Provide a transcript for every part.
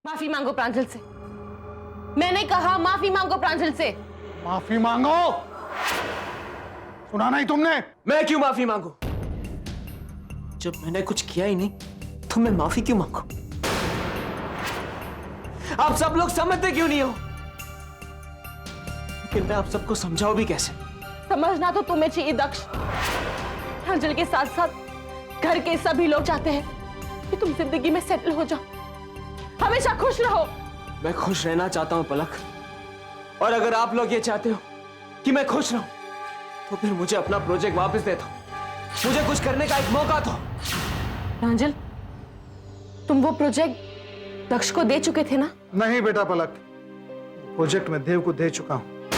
माफी मांगो प्रांजल से। मैंने कहा माफी मांगो प्रांजल से। माफी मांगो। सुना नहीं तुमने? मैं क्यों माफी मांगू? जब मैंने कुछ किया ही नहीं तो मैं माफी क्यों मांगू? आप सब लोग समझते क्यों नहीं हो? लेकिन मैं आप सबको समझाऊं भी कैसे? समझना तो तुम्हें चाहिए दक्ष। प्रांजल के साथ साथ घर के सभी लोग चाहते हैं कि तुम जिंदगी में सेटल हो जाओ, हमेशा खुश रहो। मैं खुश रहना चाहता हूं पलक, और अगर आप लोग ये चाहते हो कि मैं खुश रहूं तो फिर मुझे अपना प्रोजेक्ट वापस दे दो। मुझे कुछ करने का एक मौका दो। प्रांजल, तुम वो प्रोजेक्ट दक्ष को दे चुके थे ना? नहीं बेटा पलक, प्रोजेक्ट मैं देव को दे चुका हूं।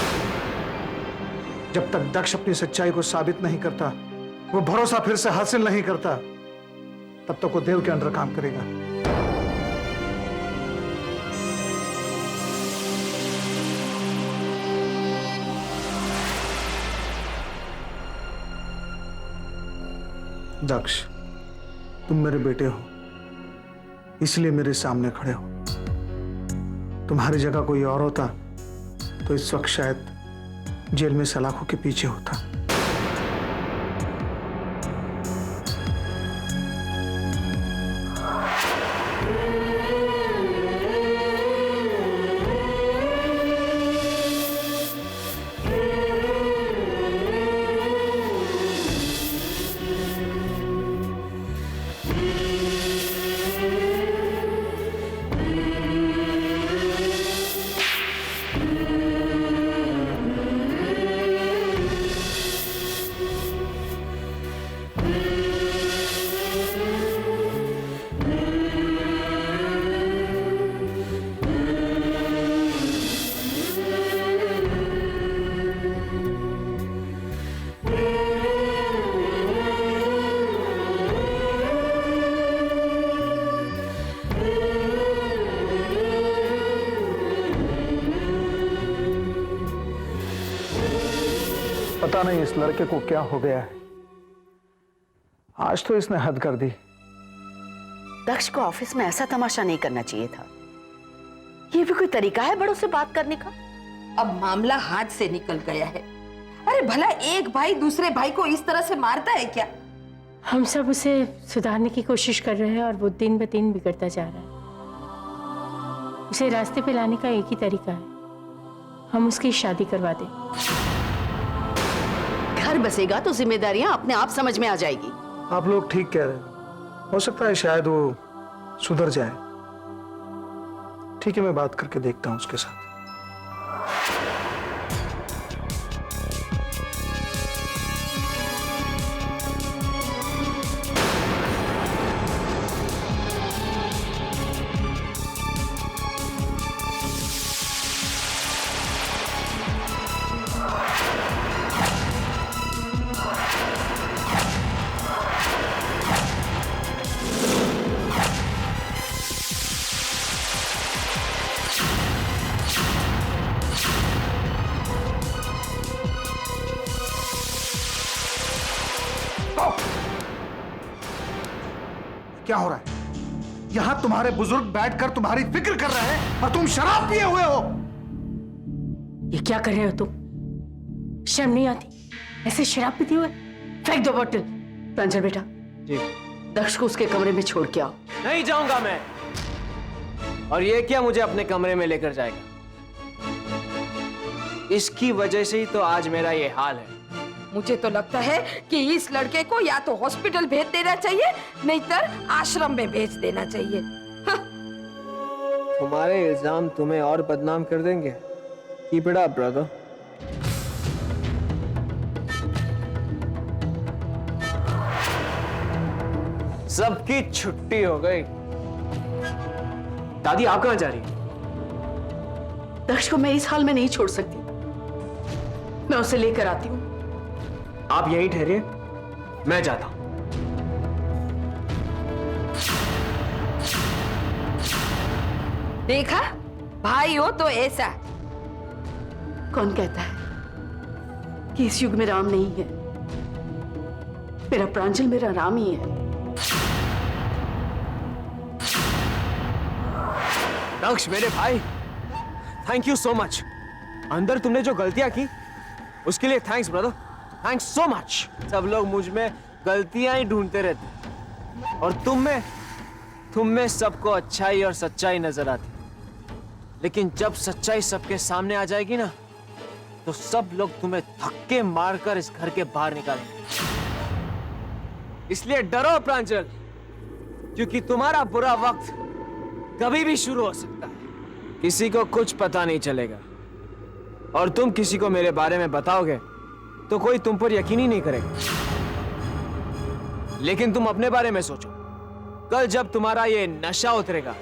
जब तक दक्ष अपनी सच्चाई को साबित नहीं करता, वो भरोसा फिर से हासिल नहीं करता, तब तक वो देव के अंडर काम करेगा। दक्ष, तुम मेरे बेटे हो, इसलिए मेरे सामने खड़े हो। तुम्हारी जगह कोई और होता तो इस वक्त शायद जेल में सलाखों के पीछे होता। पता नहीं इस लड़के को क्या हो गया है, आज तो इसने हद कर दी। दक्ष को ऑफिस में ऐसा तमाशा नहीं करना चाहिए था। ये भी कोई तरीका है बड़ों से बात करने का? अब मामला हाथ से निकल गया है। अरे भला एक भाई दूसरे भाई को इस तरह से मारता है क्या? हम सब उसे सुधारने की कोशिश कर रहे हैं और वो दिन ब दिन बिगड़ता जा रहा है। उसे रास्ते पे लाने का एक ही तरीका है, हम उसकी शादी करवा दें। घर बसेगा तो जिम्मेदारियां अपने आप समझ में आ जाएगी। आप लोग ठीक कह रहे हो, हो सकता है शायद वो सुधर जाए। ठीक है, मैं बात करके देखता हूं उसके साथ। क्या हो रहा है? यहां तुम्हारे बुजुर्ग बैठकर तुम्हारी फिक्र कर रहे हैं और तुम शराब पिए हुए हो। ये क्या कर रहे हो तुम? शर्म नहीं आती? ऐसे शराब पीती हुए? फेंक दो बोतल। प्रांजल बेटा, जी। दक्ष को उसके कमरे में छोड़ के आओ। नहीं जाऊंगा मैं। और ये क्या मुझे अपने कमरे में लेकर जाएगा? इसकी वजह से ही तो आज मेरा ये हाल है। मुझे तो लगता है कि इस लड़के को या तो हॉस्पिटल भेज देना चाहिए, नहीं तो आश्रम में भेज देना चाहिए। तुम्हारे इल्जाम तुम्हें और बदनाम कर देंगे। Keep it up brother. सबकी छुट्टी हो गई। दादी, आप कहां जा रही हैं? दक्ष को मैं इस हाल में नहीं छोड़ सकती, मैं उसे लेकर आती हूँ। आप यहीं ठहरिए, मैं जाता हूं। देखा, भाई हो तो ऐसा। कौन कहता है कि इस युग में राम नहीं है? मेरा प्रांजल मेरा राम ही है। दक्ष मेरे भाई, थैंक यू सो मच। अंदर तुमने जो गलतियां की उसके लिए thanks brother, thanks so much. सब लोग मुझ में गलतियां ही ढूंढते रहते और तुम में सबको अच्छाई और सच्चाई नजर आती, लेकिन जब सच्चाई सबके सामने आ जाएगी ना तो सब लोग तुम्हें धक्के मारकर इस घर के बाहर निकालेंगे। इसलिए डरो प्रांजल, क्योंकि तुम्हारा बुरा वक्त कभी भी शुरू हो सकता है। किसी को कुछ पता नहीं चलेगा और तुम किसी को मेरे बारे में बताओगे तो कोई तुम पर यकीन ही नहीं करेगा। लेकिन तुम अपने बारे में सोचो, कल जब तुम्हारा ये नशा उतरेगा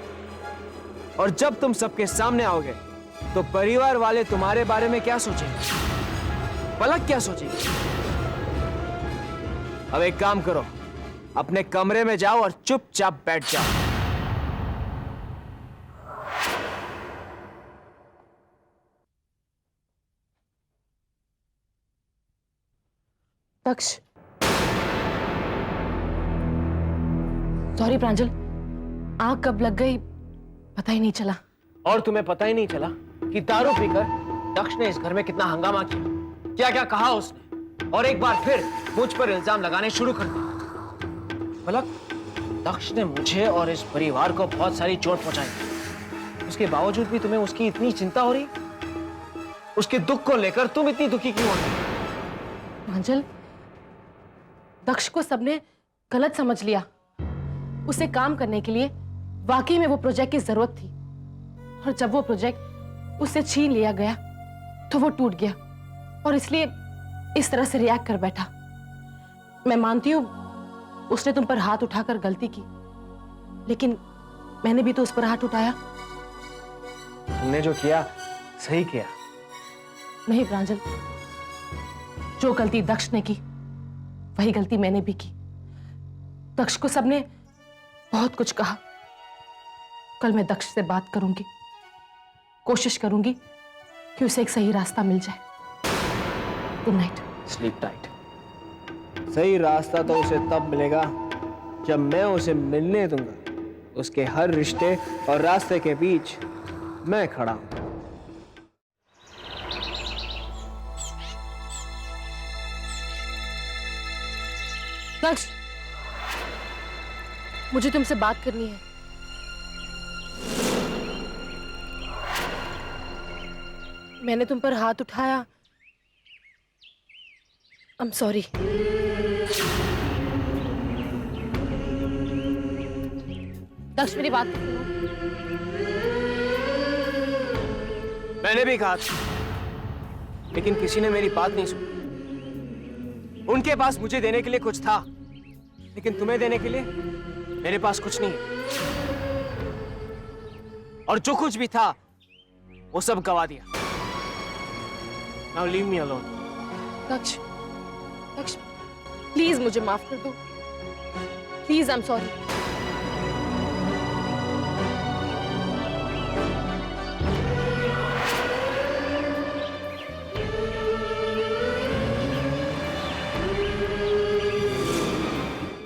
और जब तुम सबके सामने आओगे तो परिवार वाले तुम्हारे बारे में क्या सोचेंगे, पलक क्या सोचेगी? अब एक काम करो, अपने कमरे में जाओ और चुपचाप बैठ जाओ। दक्ष, सॉरी प्रांजल, आग कब लग गई पता ही नहीं चला। और तुम्हें पता ही नहीं चला कि दारू पीकर दक्ष ने इस घर में कितना हंगामा किया, क्या क्या कहा उसने, और एक बार फिर मुझ पर इल्जाम लगाने शुरू कर दिए। पलक, दक्ष ने मुझे और इस परिवार को बहुत सारी चोट पहुंचाई, उसके बावजूद भी तुम्हें उसकी इतनी चिंता हो रही? उसके दुख को लेकर तुम इतनी दुखी क्यों हो रही? प्रांजल, दक्ष को सबने गलत समझ लिया। उसे काम करने के लिए वाकई में वो प्रोजेक्ट की जरूरत थी, और जब वो प्रोजेक्ट उससे छीन लिया गया तो वो टूट गया और इसलिए इस तरह से रिएक्ट कर बैठा। मैं मानती हूं उसने तुम पर हाथ उठाकर गलती की, लेकिन मैंने भी तो उस पर हाथ उठाया। तुमने जो किया सही किया। नहीं प्रांजल, जो गलती दक्ष ने की वही गलती मैंने भी की। दक्ष को सबने बहुत कुछ कहा। कल मैं दक्ष से बात करूंगी, कोशिश करूंगी कि उसे एक सही रास्ता मिल जाए। Good night. Sleep tight. सही रास्ता तो उसे तब मिलेगा जब मैं उसे मिलने दूंगा। उसके हर रिश्ते और रास्ते के बीच मैं खड़ा हूं। दक्ष, मुझे तुमसे बात करनी है। मैंने तुम पर हाथ उठाया, आई एम सॉरी। दक्ष, मेरी बात सुनो। मैंने भी कहा था, लेकिन किसी ने मेरी बात नहीं सुनी। उनके पास मुझे देने के लिए कुछ था, लेकिन तुम्हें देने के लिए मेरे पास कुछ नहीं है। और जो कुछ भी था वो सब गवा दिया। Now leave me alone. Daksh, Daksh, please मुझे माफ कर दो। Please, I am sorry.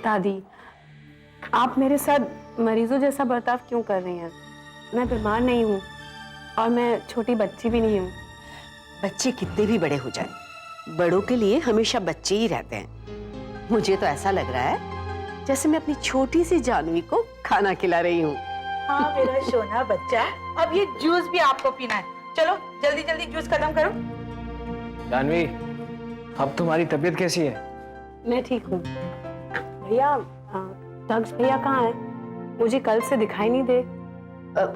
दादी, आप मेरे साथ मरीजों जैसा बर्ताव क्यों कर रही हैं? मैं बीमार नहीं हूँ और मैं छोटी बच्ची भी नहीं हूँ। बच्चे कितने भी बड़े हो जाएं, बड़ों के लिए हमेशा बच्चे ही रहते हैं। मुझे तो ऐसा लग रहा है जैसे मैं अपनी छोटी सी जानवी को खाना खिला रही हूँ। हाँ मेरा सोना बच्चा, अब ये जूस भी आपको पीना है। चलो जल्दी जल्दी जूस खत्म करो। जानवी, अब तुम्हारी तबीयत कैसी है? मैं ठीक हूँ। भैया, दक्ष भैया कहाँ है? मुझे कल से दिखाई नहीं दे।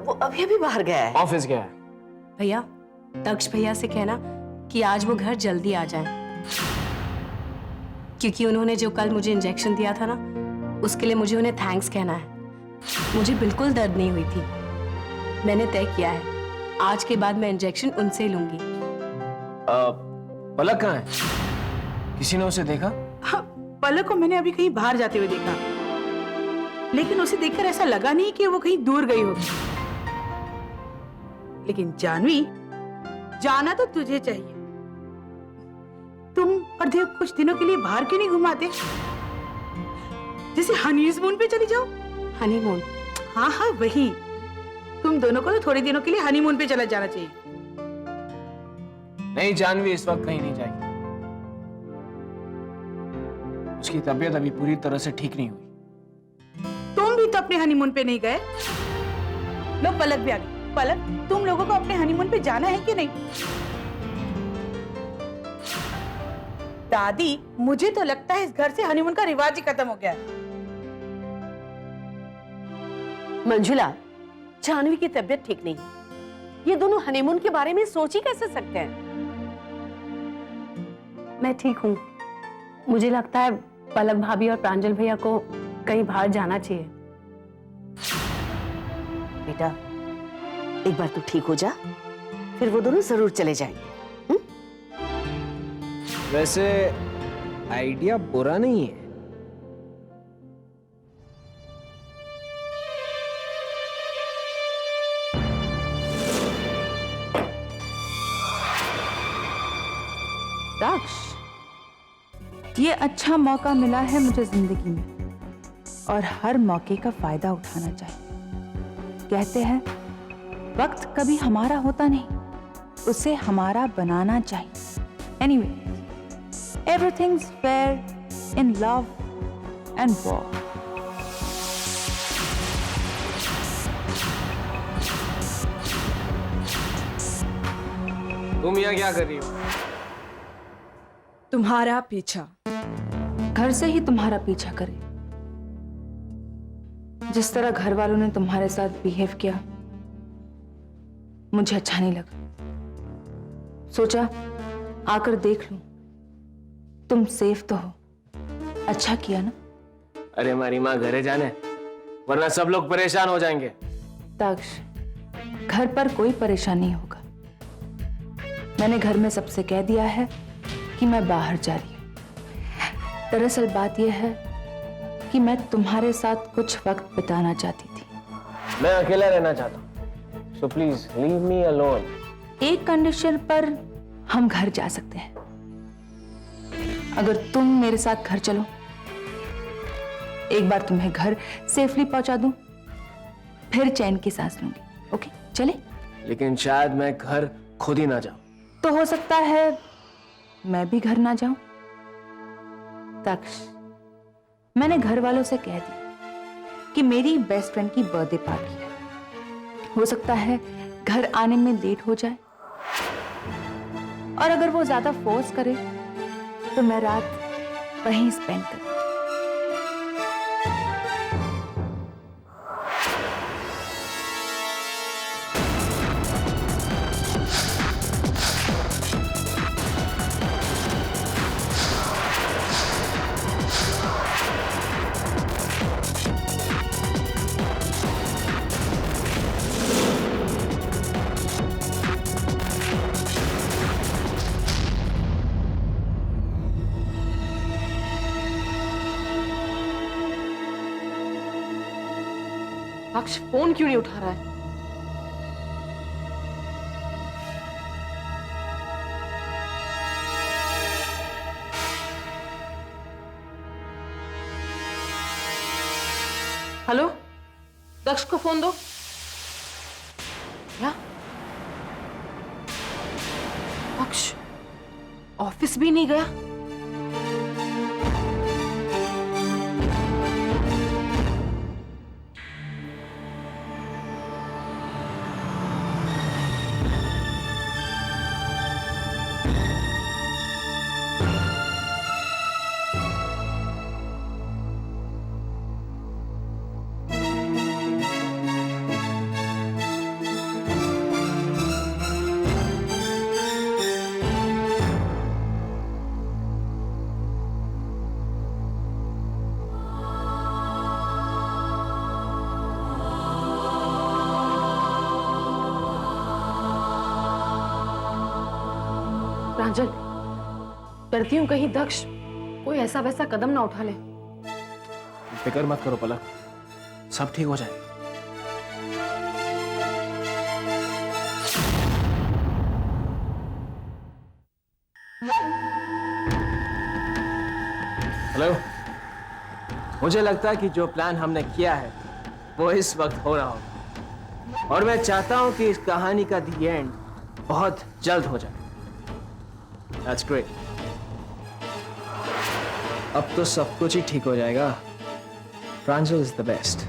वो अभी अभी बाहर गया है। ऑफिस गया है। भैया, दक्ष भैया से कहना कि आज वो घर जल्दी आ जाएं, क्योंकि उन्होंने जो कल मुझे इंजेक्शन दिया था ना, उसके लिए मुझे उन्हें थैंक्स कहना है। मुझे बिल्कुल दर्द नहीं हुई थी। मैंने तय किया है, आज के बाद मैं इंजेक्शन उनसे ही लूंगी। पलक कहाँ है? किसी ने उसे देखा? हाँ, पलक को मैंने अभी कहीं बाहर जाते हुए देखा, लेकिन उसे देखकर ऐसा लगा नहीं कि वो कहीं दूर गई होगी। लेकिन जानवी, जाना तो तुझे चाहिए। तुम और देव कुछ दिनों के लिए बाहर क्यों नहीं घुमाते? जैसे हनीमून पे चली जाओ। हनीमून? हाँ हाँ वही। तुम दोनों को तो थोड़े दिनों के लिए हनीमून पे चला जाना चाहिए। नहीं, जानवी इस वक्त कहीं नहीं जाएगी। उसकी तबीयत अभी पूरी तरह से ठीक नहीं हुई। तुम भी तो अपने हनीमून पे नहीं गए। लो पलक भी आ गई। पलक, तुम लोगों को अपने हनीमून पे जाना है कि नहीं? दादी, मुझे तो लगता है इस घर से हनीमून का रिवाज ही खत्म हो गया है। मंजुला, जानवी की तबीयत ठीक नहीं है, ये दोनों हनीमून के बारे में सोच ही कैसे सकते हैं? मैं ठीक हूँ। मुझे लगता है पलक भाभी और प्रांजल भैया को कहीं बाहर जाना चाहिए। बेटा, एक बार तू ठीक हो जा, फिर वो दोनों जरूर चले जाएंगे। वैसे आइडिया बुरा नहीं है। दक्ष, ये अच्छा मौका मिला है मुझे जिंदगी में, और हर मौके का फायदा उठाना चाहिए। कहते हैं वक्त कभी हमारा होता नहीं, उसे हमारा बनाना चाहिए। Anyway, everything's fair in love and war. तुम यहाँ क्या कर रही हो? तुम्हारा पीछा। घर से ही तुम्हारा पीछा करे। जिस तरह घर वालों ने तुम्हारे साथ बिहेव किया, मुझे अच्छा नहीं लगा। सोचा आकर देख लूं, तुम सेफ तो हो। अच्छा किया ना? अरे हमारी माँ घरे जाने, वरना सब लोग परेशान हो जाएंगे। दक्ष, घर पर कोई परेशानी नहीं होगा। मैंने घर में सबसे कह दिया है कि मैं बाहर जा रही हूं। दरअसल बात यह है कि मैं तुम्हारे साथ कुछ वक्त बिताना चाहती थी। मैं अकेला रहना चाहता हूँ, so please leave me alone. एक कंडीशन पर हम घर जा सकते हैं। अगर तुम मेरे साथ घर चलो, एक बार तुम्हें घर सेफली पहुंचा दूं, फिर चैन की सांस लूंगी। ओके, चले? लेकिन शायद मैं घर खुद ही ना जाऊं। तो हो सकता है मैं भी घर ना जाऊं। दक्ष, मैंने घर वालों से कह दिया कि मेरी बेस्ट फ्रेंड की बर्थडे पार्टी है। हो सकता है घर आने में लेट हो जाए, और अगर वो ज्यादा फोर्स करे तो मैं रात वहीं स्पेंड करूं। दक्ष फोन क्यों नहीं उठा रहा है? हेलो, दक्ष को फोन दो। क्या? दक्ष ऑफिस भी नहीं गया? प्रांजल, डरती हूँ कहीं दक्ष कोई ऐसा वैसा कदम ना उठा ले। फिक्र मत करो पलक, सब ठीक हो जाएगा। हेलो, मुझे लगता है कि जो प्लान हमने किया है वो इस वक्त हो रहा होगा। और मैं चाहता हूं कि इस कहानी का दी एंड बहुत जल्द हो जाए। That's great. अब तो सब कुछ ही ठीक हो जाएगा। प्रांजल इज द बेस्ट।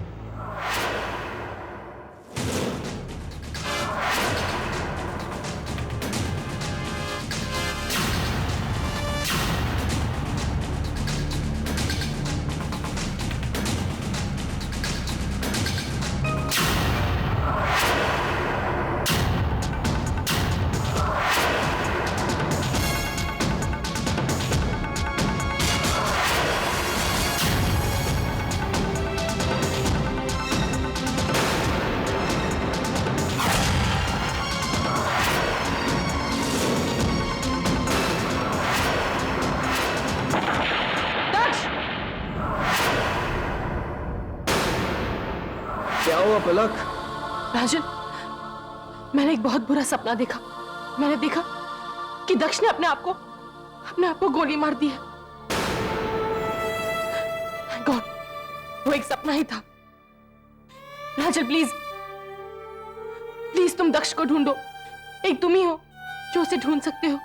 क्या हुआ पलक? राजन, मैंने एक बहुत बुरा सपना देखा। मैंने देखा कि दक्ष ने अपने आप को गोली मार दी है। Thank God, वो एक सपना ही था। राजन प्लीज तुम दक्ष को ढूंढो। एक तुम ही हो जो उसे ढूंढ सकते हो।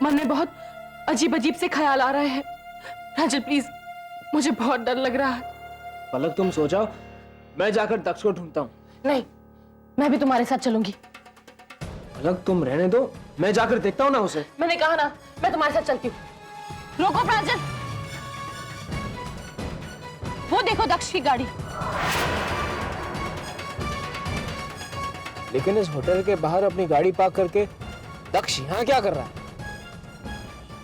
मन में बहुत अजीब अजीब से ख्याल आ रहे हैं। राजन प्लीज, मुझे बहुत डर लग रहा है। पलक तुम सो जाओ, मैं जाकर दक्ष को ढूंढता हूँ। नहीं, मैं भी तुम्हारे साथ चलूंगी। पलक तुम रहने दो, मैं जाकर देखता हूँ ना उसे। मैंने कहा ना, मैं तुम्हारे साथ चलती हूँ। रोको प्रांजल, वो देखो दक्ष की गाड़ी। लेकिन इस होटल के बाहर अपनी गाड़ी पार्क करके दक्ष यहाँ क्या कर रहा है?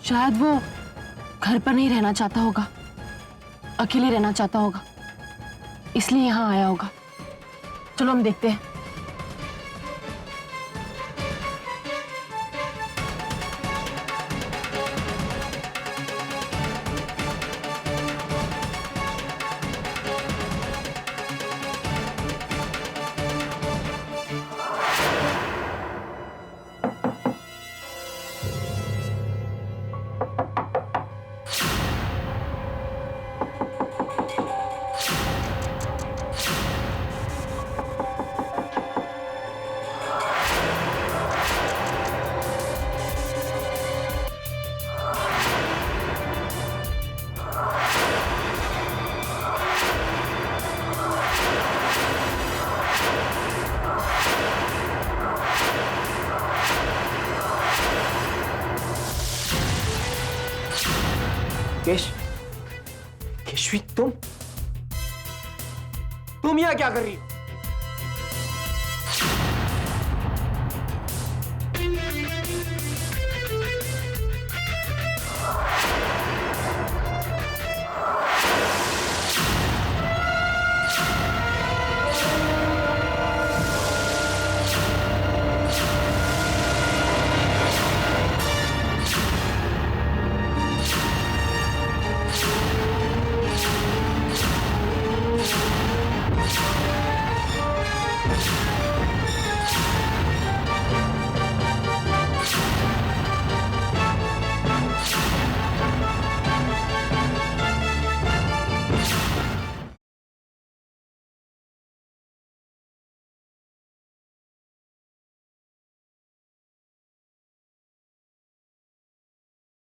शायद वो घर पर नहीं रहना चाहता होगा, अकेले रहना चाहता होगा, इसलिए यहाँ आया होगा। चलो हम देखते हैं। केशवी, तुम यहाँ क्या कर रही हो?